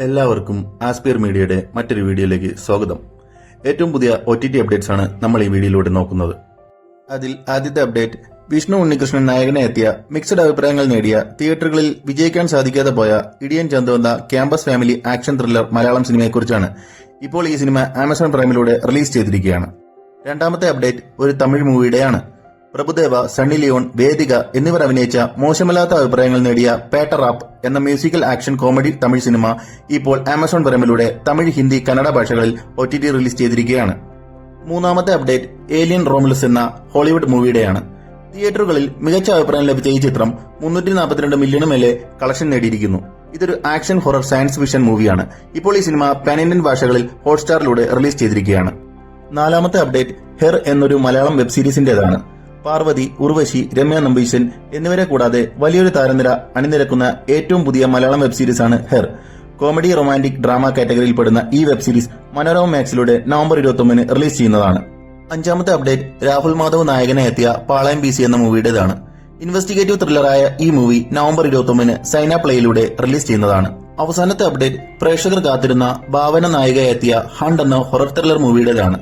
എല്ലാവർക്കും ആസ്പിയർ മീഡിയയുടെ മറ്റൊരു വീഡിയോയിലേക്ക് സ്വാഗതം. ഏറ്റവും പുതിയ OTT അപ്ഡേറ്റ്സ് ആണ് നമ്മൾ ഈ വീഡിയോയിലൂടെ നോക്കുന്നത്. അതിൽ ആദ്യത്തെ അപ്ഡേറ്റ്, വിഷ്ണു ഉണ്ണികൃഷ്ണൻ നായകനെ എത്തിയ മിക്സഡ് അഭിപ്രായങ്ങൾ നേടിയ തിയേറ്ററുകളിൽ വിജയിക്കാൻ സാധിക്കാതെ പോയ ഇടിയൻ ചന്തു എന്ന campus family action thriller Malayalam സിനിമയെക്കുറിച്ചാണ്. ഇപ്പോൾ ഈ സിനിമ ആമസോൺ പ്രൈമിലൂടെ റിലീസ് ചെയ്തിരിക്കുകയാണ്. രണ്ടാമത്തെ അപ്ഡേറ്റ് ഒരു തമിഴ് മൂവിയുടെയാണ്. പ്രഭുദേവ, സണ്ണി ലിയോൺ, വേദിക എന്നിവർ അഭിനയിച്ച മോശമല്ലാത്ത അഭിപ്രായങ്ങൾ നേടിയ പേട്ടറാപ്പ് എന്ന musical action comedy Tamil cinema ഇപ്പോൾ ആമസോൺ പ്രൈമിലൂടെ തമിഴ്, ഹിന്ദി, കന്നഡ ഭാഷകളിൽ OTT റിലീസ് ചെയ്തിരിക്കുകയാണ്. മൂന്നാമത്തെ അപ്ഡേറ്റ് ഏലിയൻ റോമുലസ് എന്ന ഹോളിവുഡ് മൂവിയുടെയാണ്. തിയേറ്ററുകളിൽ മികച്ച അഭിപ്രായം ലഭിച്ച ഈ ചിത്രം 342 മില്യണ് മേലെ കളക്ഷൻ നേടിയിരിക്കുന്നു. ഇതൊരു ആക്ഷൻ ഹൊറർ സയൻസ് ഫിക്ഷൻ മൂവിയാണ്. ഇപ്പോൾ ഈ സിനിമ പാൻ ഇന്ത്യൻ ഭാഷകളിൽ ഹോട്ട്സ്റ്റാറിലൂടെ റിലീസ് ചെയ്തിരിക്കുകയാണ്. നാലാമത്തെ അപ്ഡേറ്റ് ഹെർ എന്നൊരു മലയാളം വെബ് സീരീസിന്റേതാണ്. പാർവതി, ഉർവശി, രമ്യ നമ്പീശൻ എന്നിവരെ കൂടാതെ വലിയൊരു താരനിര അണിനിരക്കുന്ന ഏറ്റവും പുതിയ മലയാളം വെബ് സീരീസാണ് ഹെർ. കോമഡി, റൊമാന്റിക്, ഡ്രാമ കാറ്റഗറിയിൽപ്പെടുന്ന ഈ വെബ് സീരീസ് മനോരമ മാക്സിലൂടെ നവംബർ 29 റിലീസ് ചെയ്യുന്നതാണ്. അഞ്ചാമത്തെ അപ്ഡേറ്റ് രാഹുൽ മാധവ് നായകനെ എത്തിയ പാളയം PC എന്ന മൂവിയുടേതാണ്. ഇൻവെസ്റ്റിഗേറ്റീവ് ത്രില്ലറായ ഈ മൂവി നവംബർ 29 സൈന പ്ലേയിലൂടെ റിലീസ് ചെയ്യുന്നതാണ്. അവസാനത്തെ അപ്ഡേറ്റ് പ്രേക്ഷകർ കാത്തിരുന്ന ഭാവന നായികയെത്തിയ ഹണ്ട് എന്ന ഹൊറർ ത്രില്ലർ മൂവിയുടേതാണ്.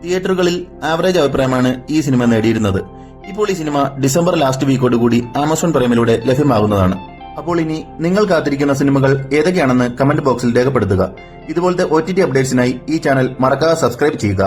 തിയേറ്ററുകളിൽ ആവറേജ് അഭിപ്രായമാണ് ഈ സിനിമ നേടിയിരുന്നത്. ഇപ്പോൾ ഈ സിനിമ ഡിസംബർ ലാസ്റ്റ് വീക്കോടുകൂടി ആമസോൺ പ്രൈമിലൂടെ ലഭ്യമാകുന്നതാണ്. അപ്പോൾ ഇനി നിങ്ങൾ കാത്തിരിക്കുന്ന സിനിമകൾ ഏതൊക്കെയാണെന്ന് കമന്റ് ബോക്സിൽ രേഖപ്പെടുത്തുക. ഇതുപോലത്തെ OTT അപ്ഡേറ്റ്സിനായി ഈ ചാനൽ മറക്കാതെ സബ്സ്ക്രൈബ് ചെയ്യുക.